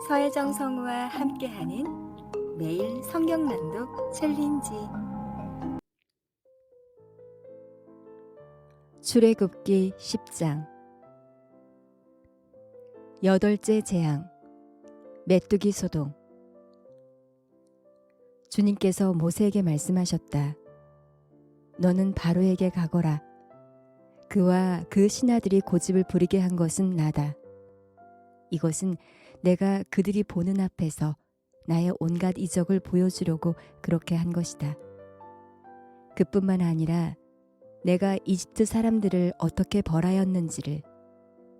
서혜정 성우와 함께하는 매일 성경 낭독 챌린지. 출애굽기 10장. 여덟째 재앙, 메뚜기 소동. 주님께서 모세에게 말씀하셨다. 너는 바로에게 가거라. 그와 그 신하들이 고집을 부리게 한 것은 나다. 이것은 내가 그들이 보는 앞에서 나의 온갖 이적을 보여주려고 그렇게 한 것이다. 그뿐만 아니라 내가 이집트 사람들을 어떻게 벌하였는지를,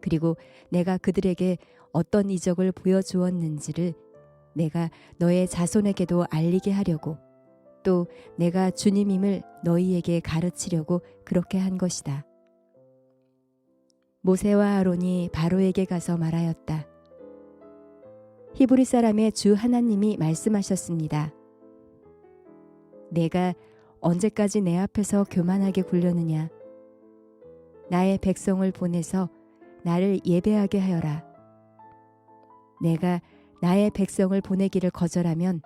그리고 내가 그들에게 어떤 이적을 보여주었는지를 내가 너의 자손에게도 알리게 하려고, 또 내가 주님임을 너희에게 가르치려고 그렇게 한 것이다. 모세와 아론이 바로에게 가서 말하였다. 히브리 사람의 주 하나님이 말씀하셨습니다. 내가 언제까지 내 앞에서 교만하게 굴려느냐? 나의 백성을 보내서 나를 예배하게 하여라. 내가 나의 백성을 보내기를 거절하면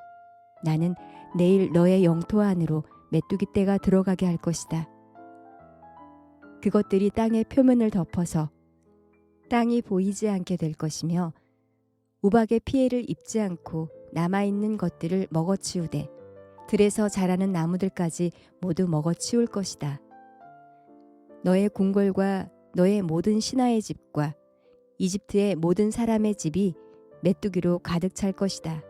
나는 내일 너의 영토 안으로 메뚜기 떼가 들어가게 할 것이다. 그것들이 땅의 표면을 덮어서 땅이 보이지 않게 될 것이며 우박의 피해를 입지 않고 남아있는 것들을 먹어치우되 들에서 자라는 나무들까지 모두 먹어치울 것이다. 너의 궁궐과 너의 모든 신하의 집과 이집트의 모든 사람의 집이 메뚜기로 가득 찰 것이다.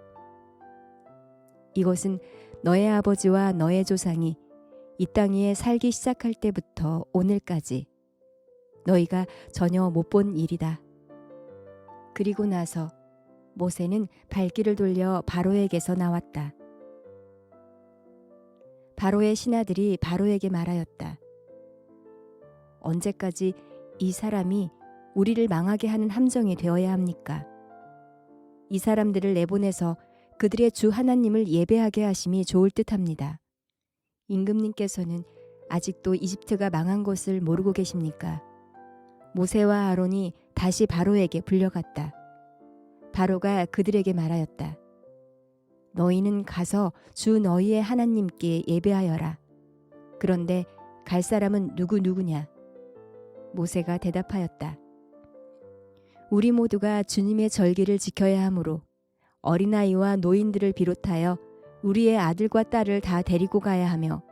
이것은 너의 아버지와 너의 조상이 이 땅 위에 살기 시작할 때부터 오늘까지 너희가 전혀 못 본 일이다. 그리고 나서 모세는 발길을 돌려 바로에게서 나왔다. 바로의 신하들이 바로에게 말하였다. 언제까지 이 사람이 우리를 망하게 하는 함정이 되어야 합니까? 이 사람들을 내보내서 그들의 주 하나님을 예배하게 하심이 좋을 듯합니다. 임금님께서는 아직도 이집트가 망한 것을 모르고 계십니까? 모세와 아론이 다시 바로에게 불려갔다. 바로가 그들에게 말하였다. 너희는 가서 주 너희의 하나님께 예배하여라. 그런데 갈 사람은 누구냐? 모세가 대답하였다. 우리 모두가 주님의 절기를 지켜야 하므로 어린아이와 노인들을 비롯하여 우리의 아들과 딸을 다 데리고 가야 하며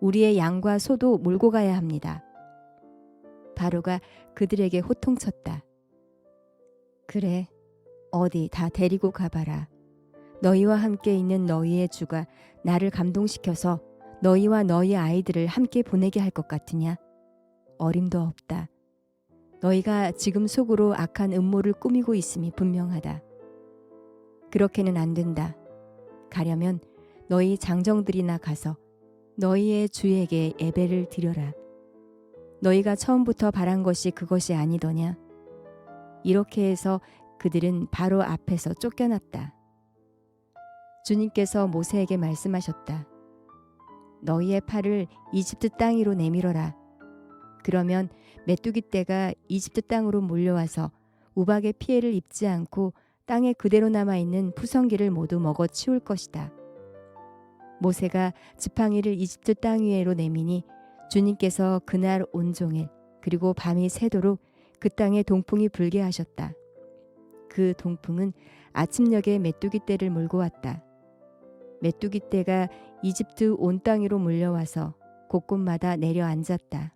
우리의 양과 소도 몰고 가야 합니다. 바로가 그들에게 호통쳤다. 그래, 어디 다 데리고 가봐라. 너희와 함께 있는 너희의 주가 나를 감동시켜서 너희와 너희 아이들을 함께 보내게 할 것 같으냐? 어림도 없다. 너희가 지금 속으로 악한 음모를 꾸미고 있음이 분명하다. 그렇게는 안 된다. 가려면 너희 장정들이나 가서 너희의 주에게 예배를 드려라. 너희가 처음부터 바란 것이 그것이 아니더냐? 이렇게 해서 그들은 바로 앞에서 쫓겨났다. 주님께서 모세에게 말씀하셨다. 너희의 팔을 이집트 땅 위로 내밀어라. 그러면 메뚜기 떼가 이집트 땅으로 몰려와서 우박의 피해를 입지 않고 땅에 그대로 남아있는 푸성기를 모두 먹어 치울 것이다. 모세가 지팡이를 이집트 땅 위로 내미니 주님께서 그날 온종일 그리고 밤이 새도록 그 땅에 동풍이 불게 하셨다. 그 동풍은 아침녘에 메뚜기 떼를 몰고 왔다. 메뚜기 떼가 이집트 온 땅 위로 몰려와서 곳곳마다 내려앉았다.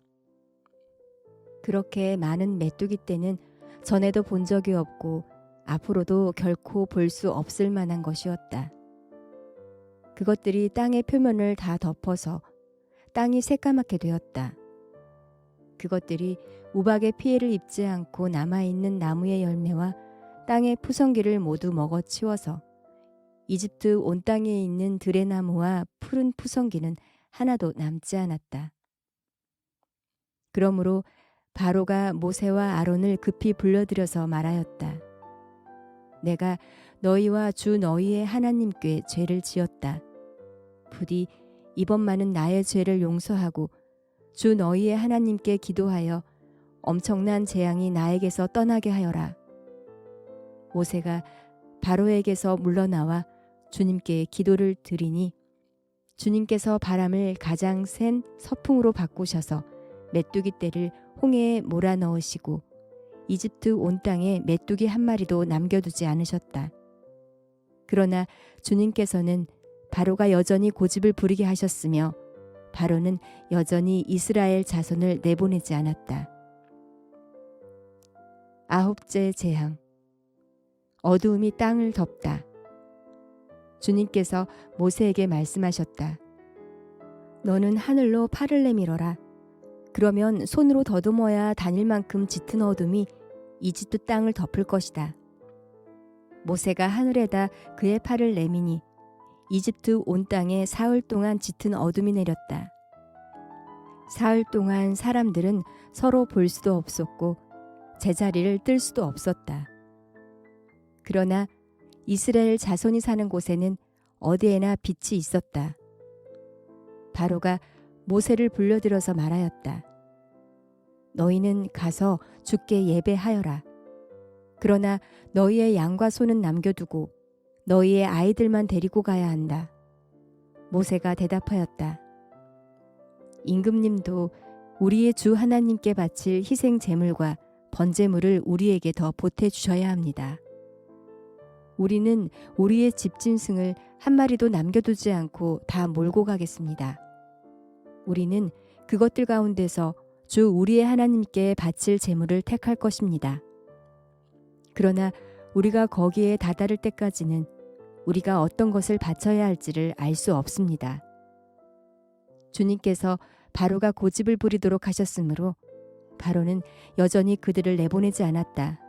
그렇게 많은 메뚜기 떼는 전에도 본 적이 없고 앞으로도 결코 볼 수 없을 만한 것이었다. 그것들이 땅의 표면을 다 덮어서 땅이 새까맣게 되었다. 그것들이 우박의 피해를 입지 않고 남아있는 나무의 열매와 땅의 푸성기를 모두 먹어치워서 이집트 온 땅에 있는 들의 나무와 푸른 푸성기는 하나도 남지 않았다. 그러므로 바로가 모세와 아론을 급히 불러들여서 말하였다. 내가 너희와 주 너희의 하나님께 죄를 지었다. 부디 이번만은 나의 죄를 용서하고 주 너희의 하나님께 기도하여 엄청난 재앙이 나에게서 떠나게 하여라. 모세가 바로에게서 물러나와 주님께 기도를 드리니 주님께서 바람을 가장 센 서풍으로 바꾸셔서 메뚜기 떼를 홍해에 몰아넣으시고 이집트 온 땅에 메뚜기 한 마리도 남겨두지 않으셨다. 그러나 주님께서는 바로가 여전히 고집을 부리게 하셨으며 바로는 여전히 이스라엘 자손을 내보내지 않았다. 아홉째 재앙. 어두움이 땅을 덮다. 주님께서 모세에게 말씀하셨다. 너는 하늘로 팔을 내밀어라. 그러면 손으로 더듬어야 다닐 만큼 짙은 어둠이 이집트 땅을 덮을 것이다. 모세가 하늘에다 그의 팔을 내미니 이집트 온 땅에 사흘 동안 짙은 어둠이 내렸다. 사흘 동안 사람들은 서로 볼 수도 없었고 제자리를 뜰 수도 없었다. 그러나 이스라엘 자손이 사는 곳에는 어디에나 빛이 있었다. 바로가 모세를 불러들어서 말하였다. 너희는 가서 주께 예배하여라. 그러나 너희의 양과 소는 남겨두고 너희의 아이들만 데리고 가야 한다. 모세가 대답하였다. 임금님도 우리의 주 하나님께 바칠 희생 제물과 번제물을 우리에게 더 보태주셔야 합니다. 우리는 우리의 집 짐승을 한 마리도 남겨두지 않고 다 몰고 가겠습니다. 우리는 그것들 가운데서 주 우리의 하나님께 바칠 제물을 택할 것입니다. 그러나 우리가 거기에 다다를 때까지는 우리가 어떤 것을 바쳐야 할지를 알 수 없습니다. 주님께서 바로가 고집을 부리도록 하셨으므로 바로는 여전히 그들을 내보내지 않았다.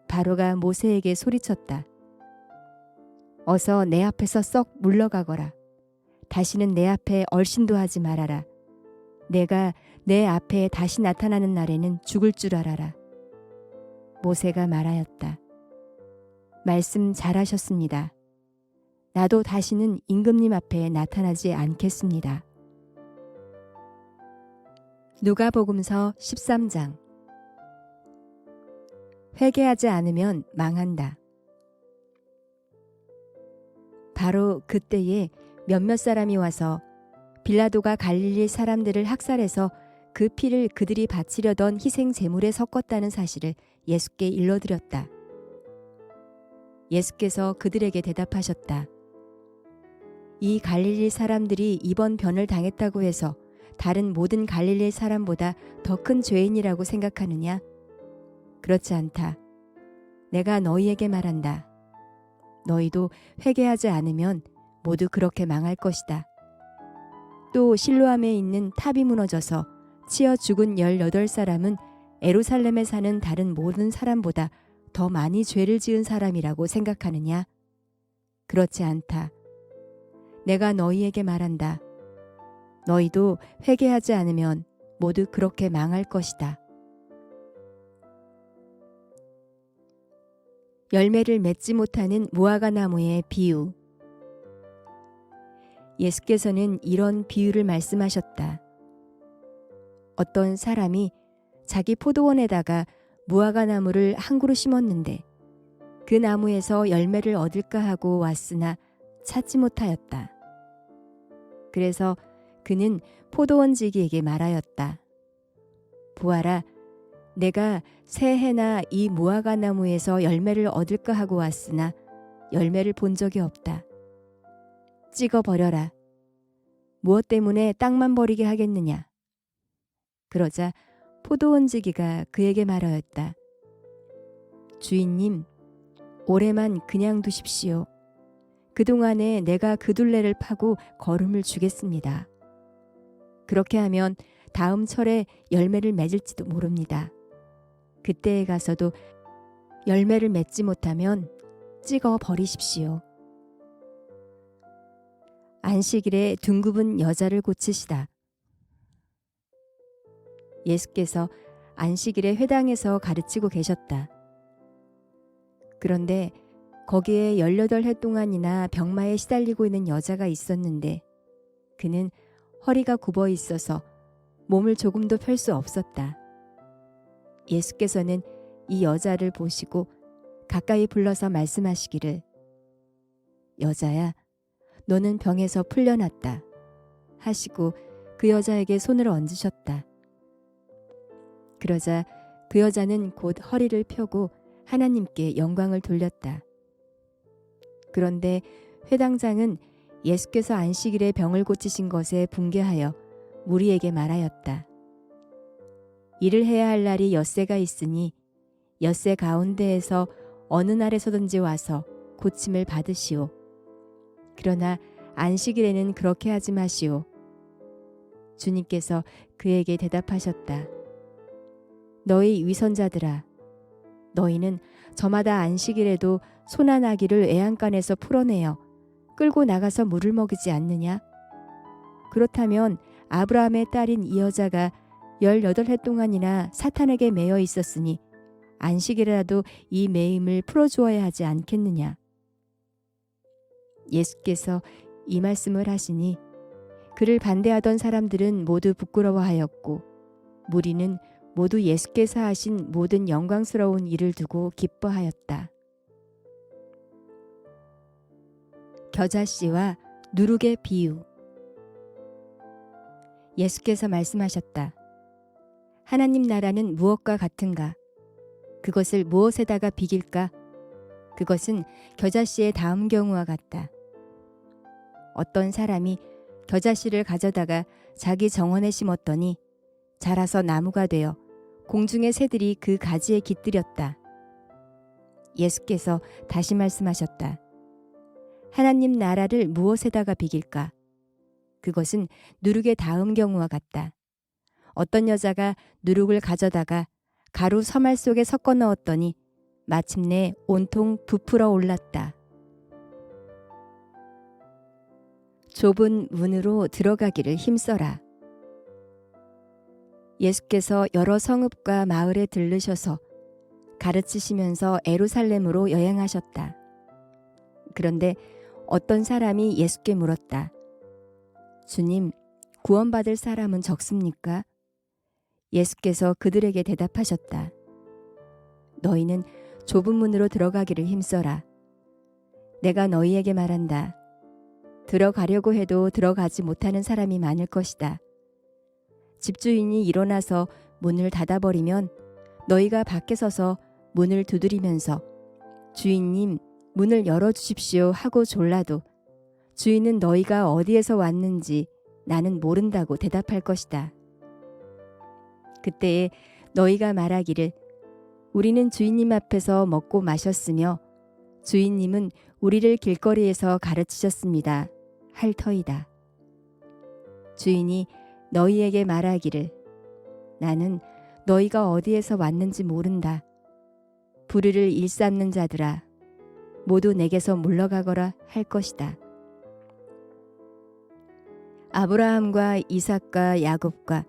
바로가 모세에게 소리쳤다. 어서 내 앞에서 썩 물러가거라. 다시는 내 앞에 얼씬도 하지 말아라. 내가 내 앞에 다시 나타나는 날에는 죽을 줄 알아라. 모세가 말하였다. 말씀 잘하셨습니다. 나도 다시는 임금님 앞에 나타나지 않겠습니다. 누가복음서 13장. 회개하지 않으면 망한다. 바로 그때에 몇몇 사람이 와서 빌라도가 갈릴리 사람들을 학살해서 그 피를 그들이 바치려던 희생 제물에 섞었다는 사실을 예수께 일러드렸다. 예수께서 그들에게 대답하셨다. 이 갈릴리 사람들이 이번 변을 당했다고 해서 다른 모든 갈릴리 사람보다 더 큰 죄인이라고 생각하느냐? 그렇지 않다. 내가 너희에게 말한다. 너희도 회개하지 않으면 모두 그렇게 망할 것이다. 또 실로암에 있는 탑이 무너져서 치어 죽은 18사람은 예루살렘에 사는 다른 모든 사람보다 더 많이 죄를 지은 사람이라고 생각하느냐? 그렇지 않다. 내가 너희에게 말한다. 너희도 회개하지 않으면 모두 그렇게 망할 것이다. 열매를 맺지 못하는 무화과 나무의 비유. 예수께서는 이런 비유를 말씀하셨다. 어떤 사람이 자기 포도원에다가 무화과 나무를 한 그루 심었는데 그 나무에서 열매를 얻을까 하고 왔으나 찾지 못하였다. 그래서 그는 포도원지기에게 말하였다. 보아라, 내가 새해나 이 무화과 나무에서 열매를 얻을까 하고 왔으나 열매를 본 적이 없다. 찍어버려라. 무엇 때문에 땅만 버리게 하겠느냐? 그러자 포도원지기가 그에게 말하였다. 주인님, 올해만 그냥 두십시오. 그동안에 내가 그 둘레를 파고 거름을 주겠습니다. 그렇게 하면 다음 철에 열매를 맺을지도 모릅니다. 그때에 가서도 열매를 맺지 못하면 찍어 버리십시오. 안식일에 둥굽은 여자를 고치시다. 예수께서 안식일에 회당에서 가르치고 계셨다. 그런데 거기에 18해 동안이나 병마에 시달리고 있는 여자가 있었는데 그는 허리가 굽어 있어서 몸을 조금도 펼 수 없었다. 예수께서는 이 여자를 보시고 가까이 불러서 말씀하시기를 여자야, 너는 병에서 풀려났다 하시고 그 여자에게 손을 얹으셨다. 그러자 그 여자는 곧 허리를 펴고 하나님께 영광을 돌렸다. 그런데 회당장은 예수께서 안식일에 병을 고치신 것에 분개하여 무리에게 말하였다. 일을 해야 할 날이 엿새가 있으니 엿새 가운데에서 어느 날에서든지 와서 고침을 받으시오. 그러나 안식일에는 그렇게 하지 마시오. 주님께서 그에게 대답하셨다. 너희 위선자들아, 너희는 저마다 안식일에도 소나 나귀를 애양간에서 풀어내어 끌고 나가서 물을 먹이지 않느냐? 그렇다면 아브라함의 딸인 이 여자가 18해 동안이나 사탄에게 매여 있었으니 안식일이라도 이 매임을 풀어주어야 하지 않겠느냐? 예수께서 이 말씀을 하시니 그를 반대하던 사람들은 모두 부끄러워하였고 무리는 모두 예수께서 하신 모든 영광스러운 일을 두고 기뻐하였다. 겨자씨와 누룩의 비유. 예수께서 말씀하셨다. 하나님 나라는 무엇과 같은가? 그것을 무엇에다가 비길까? 그것은 겨자씨의 다음 경우와 같다. 어떤 사람이 겨자씨를 가져다가 자기 정원에 심었더니 자라서 나무가 되어 공중의 새들이 그 가지에 깃들였다. 예수께서 다시 말씀하셨다. 하나님 나라를 무엇에다가 비길까? 그것은 누룩의 다음 경우와 같다. 어떤 여자가 누룩을 가져다가 가루 서말 속에 섞어 넣었더니 마침내 온통 부풀어 올랐다. 좁은 문으로 들어가기를 힘써라. 예수께서 여러 성읍과 마을에 들르셔서 가르치시면서 에루살렘으로 여행하셨다. 그런데 어떤 사람이 예수께 물었다. 주님, 구원받을 사람은 적습니까? 예수께서 그들에게 대답하셨다. 너희는 좁은 문으로 들어가기를 힘써라. 내가 너희에게 말한다. 들어가려고 해도 들어가지 못하는 사람이 많을 것이다. 집주인이 일어나서 문을 닫아버리면 너희가 밖에 서서 문을 두드리면서 주인님, 문을 열어주십시오 하고 졸라도 주인은 너희가 어디에서 왔는지 나는 모른다고 대답할 것이다. 그때에 너희가 말하기를 우리는 주인님 앞에서 먹고 마셨으며 주인님은 우리를 길거리에서 가르치셨습니다. 할 터이다. 주인이 너희에게 말하기를 나는 너희가 어디에서 왔는지 모른다. 부르를 일삼는 자들아 모두 내게서 물러가거라 할 것이다. 아브라함과 이삭과 야곱과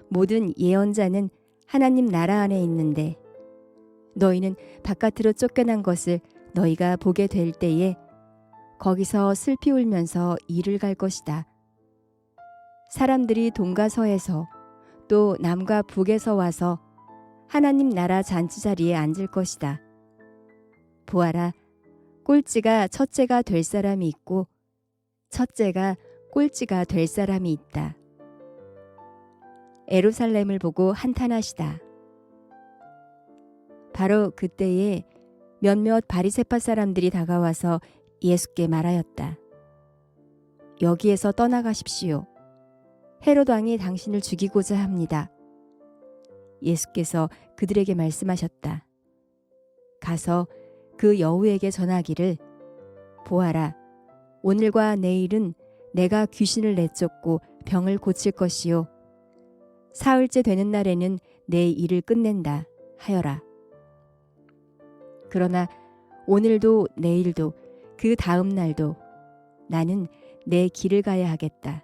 모든 예언자는 하나님 나라 안에 있는데 너희는 바깥으로 쫓겨난 것을 너희가 보게 될 때에 거기서 슬피 울면서 이를 갈 것이다. 사람들이 동과 서에서 또 남과 북에서 와서 하나님 나라 잔치 자리에 앉을 것이다. 보아라, 꼴찌가 첫째가 될 사람이 있고 첫째가 꼴찌가 될 사람이 있다. 에루살렘을 보고 한탄하시다. 바로 그때에 몇몇 바리새파 사람들이 다가와서 예수께 말하였다. 여기에서 떠나가십시오. 헤롯 왕이 당신을 죽이고자 합니다. 예수께서 그들에게 말씀하셨다. 가서 그 여우에게 전하기를 보아라, 오늘과 내일은 내가 귀신을 내쫓고 병을 고칠 것이요 사흘째 되는 날에는 내 일을 끝낸다 하여라. 그러나 오늘도 내일도 그 다음 날도 나는 내 길을 가야 하겠다.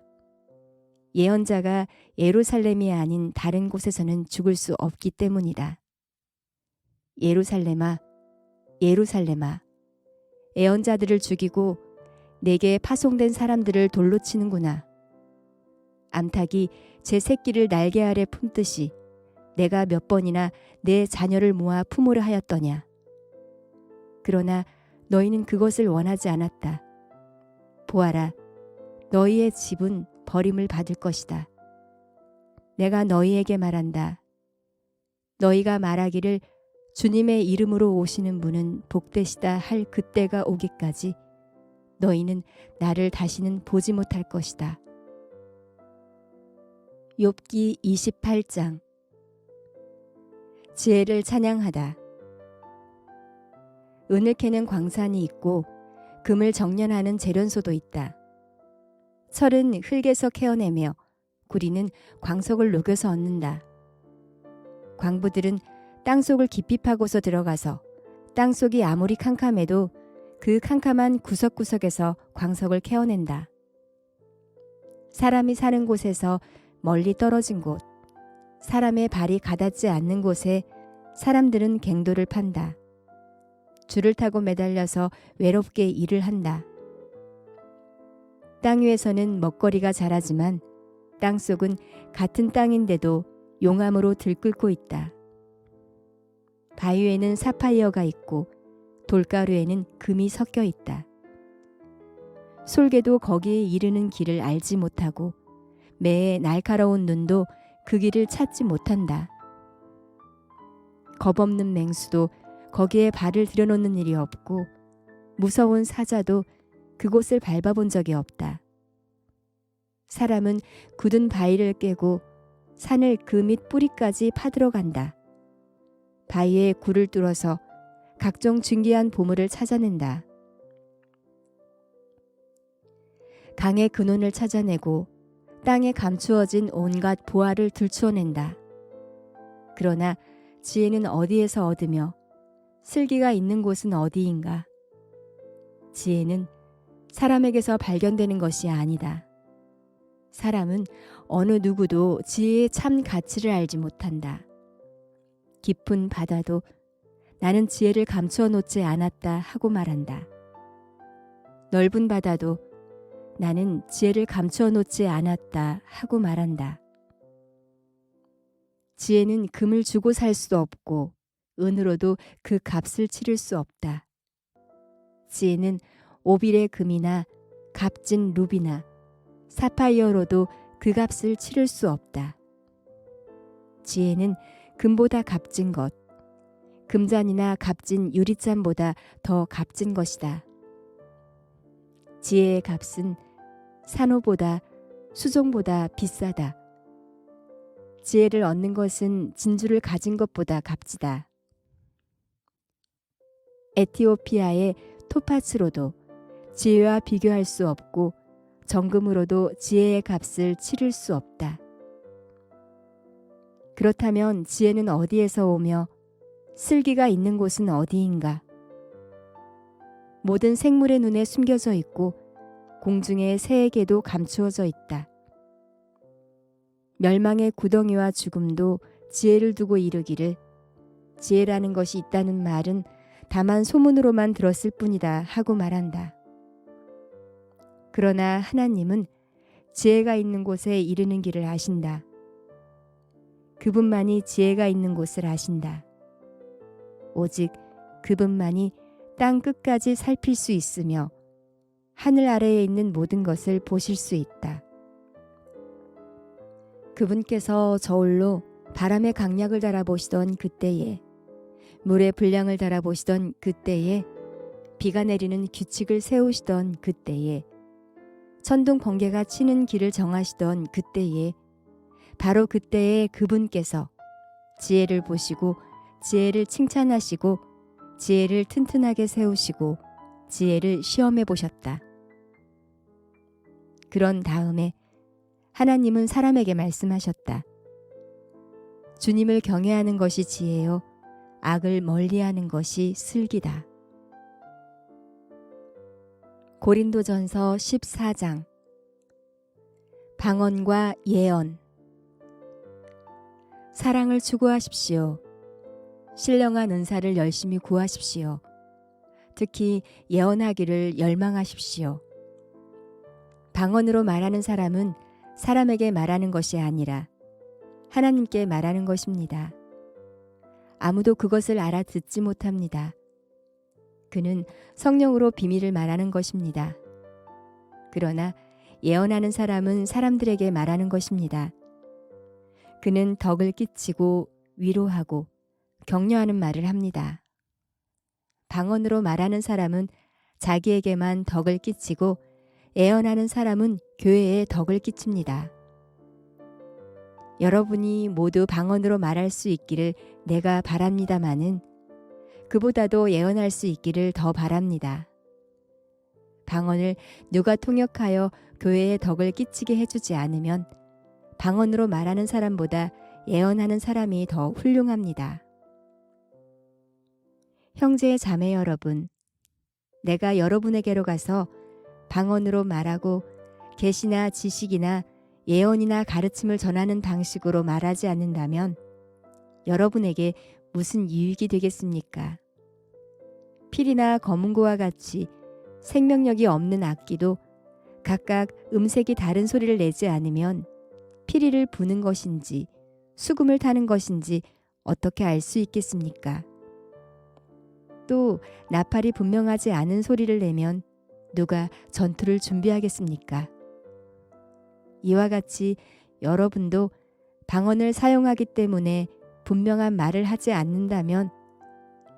예언자가 예루살렘이 아닌 다른 곳에서는 죽을 수 없기 때문이다. 예루살렘아, 예루살렘아, 예언자들을 죽이고 내게 파송된 사람들을 돌로 치는구나. 암탉이 제 새끼를 날개 아래 품듯이 내가 몇 번이나 내 자녀를 모아 품으려 하였더냐. 그러나 너희는 그것을 원하지 않았다. 보아라, 너희의 집은 버림을 받을 것이다. 내가 너희에게 말한다. 너희가 말하기를 주님의 이름으로 오시는 분은 복되시다 할 그때가 오기까지 너희는 나를 다시는 보지 못할 것이다. 욥기 28장. 지혜를 찬양하다. 은을 캐는 광산이 있고 금을 정련하는 재련소도 있다. 철은 흙에서 캐어내며 구리는 광석을 녹여서 얻는다. 광부들은 땅속을 깊이 파고서 들어가서 땅속이 아무리 캄캄해도 그 캄캄한 구석구석에서 광석을 캐어낸다. 사람이 사는 곳에서 멀리 떨어진 곳, 사람의 발이 가닿지 않는 곳에 사람들은 갱도를 판다. 줄을 타고 매달려서 외롭게 일을 한다. 땅 위에서는 먹거리가 자라지만 땅속은 같은 땅인데도 용암으로 들끓고 있다. 바위에는 사파이어가 있고 돌가루에는 금이 섞여 있다. 솔개도 거기에 이르는 길을 알지 못하고 매의 날카로운 눈도 그 길을 찾지 못한다. 겁없는 맹수도 거기에 발을 들여놓는 일이 없고 무서운 사자도 그곳을 밟아본 적이 없다. 사람은 굳은 바위를 깨고 산을 그 밑 뿌리까지 파들어 간다. 바위에 굴을 뚫어서 각종 진귀한 보물을 찾아낸다. 강의 근원을 찾아내고 땅에 감추어진 온갖 보화를 들추어낸다. 그러나 지혜는 어디에서 얻으며 슬기가 있는 곳은 어디인가? 지혜는 사람에게서 발견되는 것이 아니다. 사람은 어느 누구도 지혜의 참 가치를 알지 못한다. 깊은 바다도 나는 지혜를 감추어 놓지 않았다 하고 말한다. 넓은 바다도 나는 지혜를 감추어 놓지 않았다 하고 말한다. 지혜는 금을 주고 살 수도 없고 은으로도 그 값을 치를 수 없다. 지혜는 오빌의 금이나 값진 루비나 사파이어로도 그 값을 치를 수 없다. 지혜는 금보다 값진 것, 금잔이나 값진 유리잔보다 더 값진 것이다. 지혜의 값은 산호보다 수종보다 비싸다. 지혜를 얻는 것은 진주를 가진 것보다 값지다. 에티오피아의 토파츠로도 지혜와 비교할 수 없고 정금으로도 지혜의 값을 치를 수 없다. 그렇다면 지혜는 어디에서 오며 슬기가 있는 곳은 어디인가? 모든 생물의 눈에 숨겨져 있고 공중의 새에게도 감추어져 있다. 멸망의 구덩이와 죽음도 지혜를 두고 이르기를 지혜라는 것이 있다는 말은 다만 소문으로만 들었을 뿐이다 하고 말한다. 그러나 하나님은 지혜가 있는 곳에 이르는 길을 아신다. 그분만이 지혜가 있는 곳을 아신다. 오직 그분만이 땅 끝까지 살필 수 있으며 하늘 아래에 있는 모든 것을 보실 수 있다. 그분께서 저울로 바람의 강약을 달아보시던 그때에, 물의 분량을 달아보시던 그때에, 비가 내리는 규칙을 세우시던 그때에, 천둥 번개가 치는 길을 정하시던 그때에, 바로 그때에 그분께서 지혜를 보시고 지혜를 칭찬하시고 지혜를 튼튼하게 세우시고 지혜를 시험해 보셨다. 그런 다음에 하나님은 사람에게 말씀하셨다. 주님을 경외하는 것이 지혜요, 악을 멀리하는 것이 슬기다. 고린도전서 14장. 방언과 예언. 사랑을 추구하십시오. 신령한 은사를 열심히 구하십시오. 특히 예언하기를 열망하십시오. 방언으로 말하는 사람은 사람에게 말하는 것이 아니라 하나님께 말하는 것입니다. 아무도 그것을 알아듣지 못합니다. 그는 성령으로 비밀을 말하는 것입니다. 그러나 예언하는 사람은 사람들에게 말하는 것입니다. 그는 덕을 끼치고 위로하고 격려하는 말을 합니다. 방언으로 말하는 사람은 자기에게만 덕을 끼치고 예언하는 사람은 교회에 덕을 끼칩니다. 여러분이 모두 방언으로 말할 수 있기를 내가 바랍니다마는 그보다도 예언할 수 있기를 더 바랍니다. 방언을 누가 통역하여 교회에 덕을 끼치게 해주지 않으면 방언으로 말하는 사람보다 예언하는 사람이 더 훌륭합니다. 형제 자매 여러분, 내가 여러분에게로 가서 방언으로 말하고 계시나 지식이나 예언이나 가르침을 전하는 방식으로 말하지 않는다면 여러분에게 무슨 유익이 되겠습니까? 필이나 검은고와 같이 생명력이 없는 악기도 각각 음색이 다른 소리를 내지 않으면 피리를 부는 것인지 수금을 타는 것인지 어떻게 알 수 있겠습니까? 또 나팔이 분명하지 않은 소리를 내면 누가 전투를 준비하겠습니까? 이와 같이 여러분도 방언을 사용하기 때문에 분명한 말을 하지 않는다면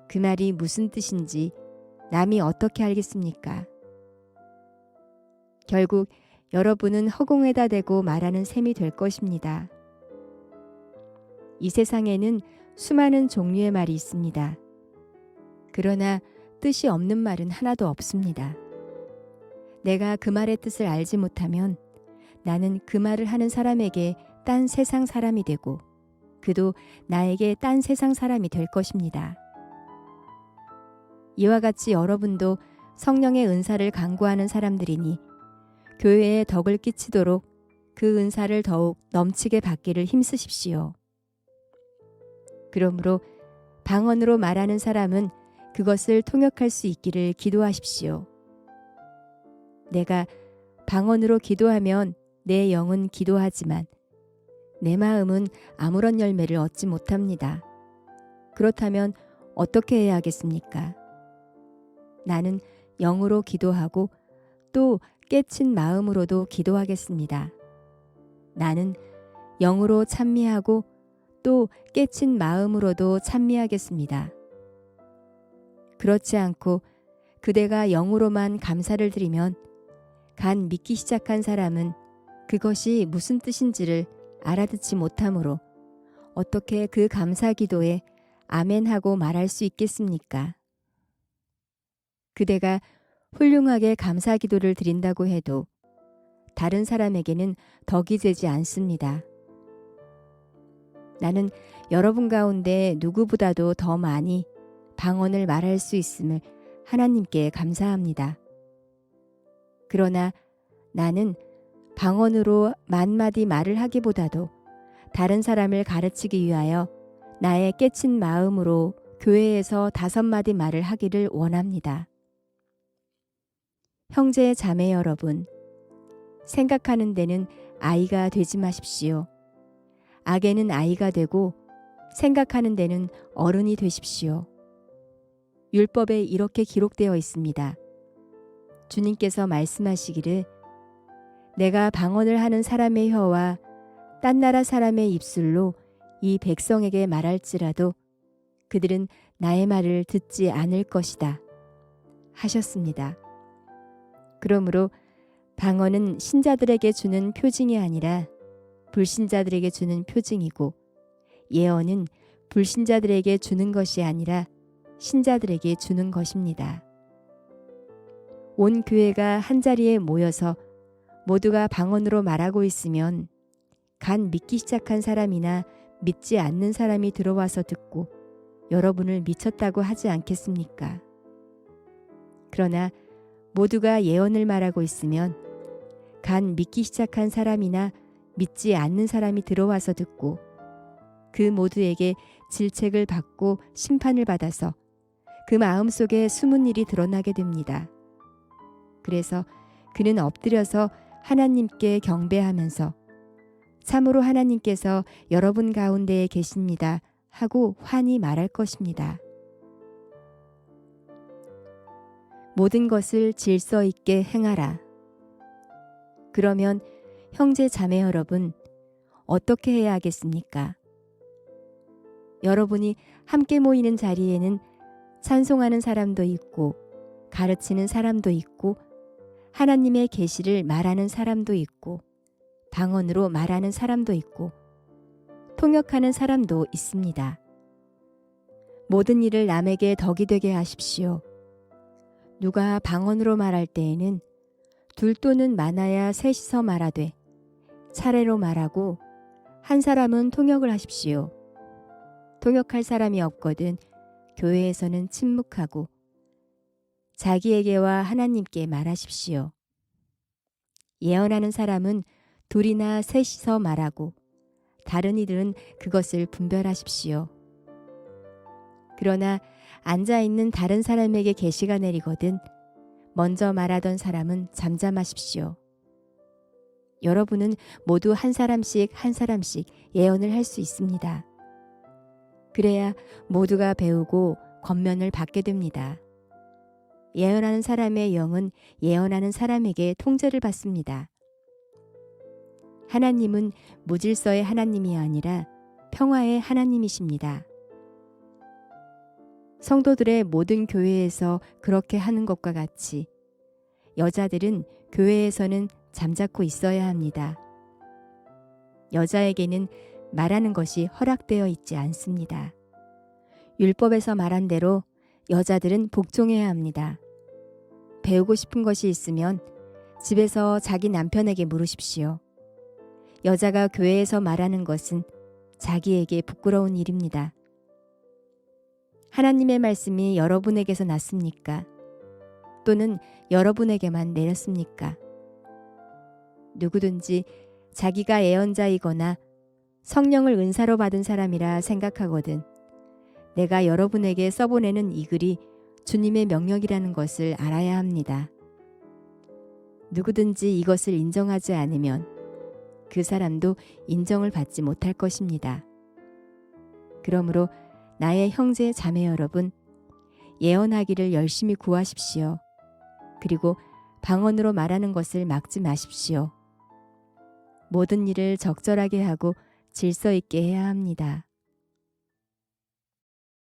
그 말이 무슨 뜻인지 남이 어떻게 알겠습니까? 결국 여러분은 허공에다 대고 말하는 셈이 될 것입니다. 이 세상에는 수많은 종류의 말이 있습니다. 그러나 뜻이 없는 말은 하나도 없습니다. 내가 그 말의 뜻을 알지 못하면 나는 그 말을 하는 사람에게 딴 세상 사람이 되고 그도 나에게 딴 세상 사람이 될 것입니다. 이와 같이 여러분도 성령의 은사를 간구하는 사람들이니 교회에 덕을 끼치도록 그 은사를 더욱 넘치게 받기를 힘쓰십시오. 그러므로 방언으로 말하는 사람은 그것을 통역할 수 있기를 기도하십시오. 내가 방언으로 기도하면 내 영은 기도하지만 내 마음은 아무런 열매를 얻지 못합니다. 그렇다면 어떻게 해야 하겠습니까? 나는 영으로 기도하고 또 깨친 마음으로도 기도하겠습니다. 나는 영으로 찬미하고 또 깨친 마음으로도 찬미하겠습니다. 그렇지 않고 그대가 영으로만 감사를 드리면 간 믿기 시작한 사람은 그것이 무슨 뜻인지를 알아듣지 못하므로 어떻게 그 감사 기도에 아멘하고 말할 수 있겠습니까? 그대가 훌륭하게 감사 기도를 드린다고 해도 다른 사람에게는 덕이 되지 않습니다. 나는 여러분 가운데 누구보다도 더 많이 방언을 말할 수 있음을 하나님께 감사합니다. 그러나 나는 방언으로 만마디 말을 하기보다도 다른 사람을 가르치기 위하여 나의 깨친 마음으로 교회에서 5마디 말을 하기를 원합니다. 형제 자매 여러분, 생각하는 데는 아이가 되지 마십시오. 악에는 아이가 되고 생각하는 데는 어른이 되십시오. 율법에 이렇게 기록되어 있습니다. 주님께서 말씀하시기를 내가 방언을 하는 사람의 혀와 딴 나라 사람의 입술로 이 백성에게 말할지라도 그들은 나의 말을 듣지 않을 것이다 하셨습니다. 그러므로 방언은 신자들에게 주는 표징이 아니라 불신자들에게 주는 표징이고 예언은 불신자들에게 주는 것이 아니라 신자들에게 주는 것입니다. 온 교회가 한자리에 모여서 모두가 방언으로 말하고 있으면 간 믿기 시작한 사람이나 믿지 않는 사람이 들어와서 듣고 여러분을 미쳤다고 하지 않겠습니까? 그러나 모두가 예언을 말하고 있으면 간 믿기 시작한 사람이나 믿지 않는 사람이 들어와서 듣고 그 모두에게 질책을 받고 심판을 받아서 그 마음속에 숨은 일이 드러나게 됩니다. 그래서 그는 엎드려서 하나님께 경배하면서 참으로 하나님께서 여러분 가운데에 계십니다 하고 환히 말할 것입니다. 모든 것을 질서 있게 행하라. 그러면 형제 자매 여러분, 어떻게 해야 하겠습니까? 여러분이 함께 모이는 자리에는 찬송하는 사람도 있고 가르치는 사람도 있고 하나님의 계시를 말하는 사람도 있고 방언으로 말하는 사람도 있고 통역하는 사람도 있습니다. 모든 일을 남에게 덕이 되게 하십시오. 누가 방언으로 말할 때에는 둘 또는 많아야 셋이서 말하되 차례로 말하고 한 사람은 통역을 하십시오. 통역할 사람이 없거든 교회에서는 침묵하고 자기에게와 하나님께 말하십시오. 예언하는 사람은 둘이나 셋이서 말하고 다른 이들은 그것을 분별하십시오. 그러나 앉아있는 다른 사람에게 계시가 내리거든 먼저 말하던 사람은 잠잠하십시오. 여러분은 모두 한 사람씩 예언을 할 수 있습니다. 그래야 모두가 배우고 권면을 받게 됩니다. 예언하는 사람의 영은 예언하는 사람에게 통제를 받습니다. 하나님은 무질서의 하나님이 아니라 평화의 하나님이십니다. 성도들의 모든 교회에서 그렇게 하는 것과 같이 여자들은 교회에서는 잠자코 있어야 합니다. 여자에게는 말하는 것이 허락되어 있지 않습니다. 율법에서 말한 대로 여자들은 복종해야 합니다. 배우고 싶은 것이 있으면 집에서 자기 남편에게 물으십시오. 여자가 교회에서 말하는 것은 자기에게 부끄러운 일입니다. 하나님의 말씀이 여러분에게서 났습니까? 또는 여러분에게만 내렸습니까? 누구든지 자기가 예언자이거나 성령을 은사로 받은 사람이라 생각하거든 내가 여러분에게 써보내는 이 글이 주님의 명령이라는 것을 알아야 합니다. 누구든지 이것을 인정하지 않으면 그 사람도 인정을 받지 못할 것입니다. 그러므로 나의 형제 자매 여러분, 예언하기를 열심히 구하십시오. 그리고 방언으로 말하는 것을 막지 마십시오. 모든 일을 적절하게 하고 질서 있게 해야 합니다.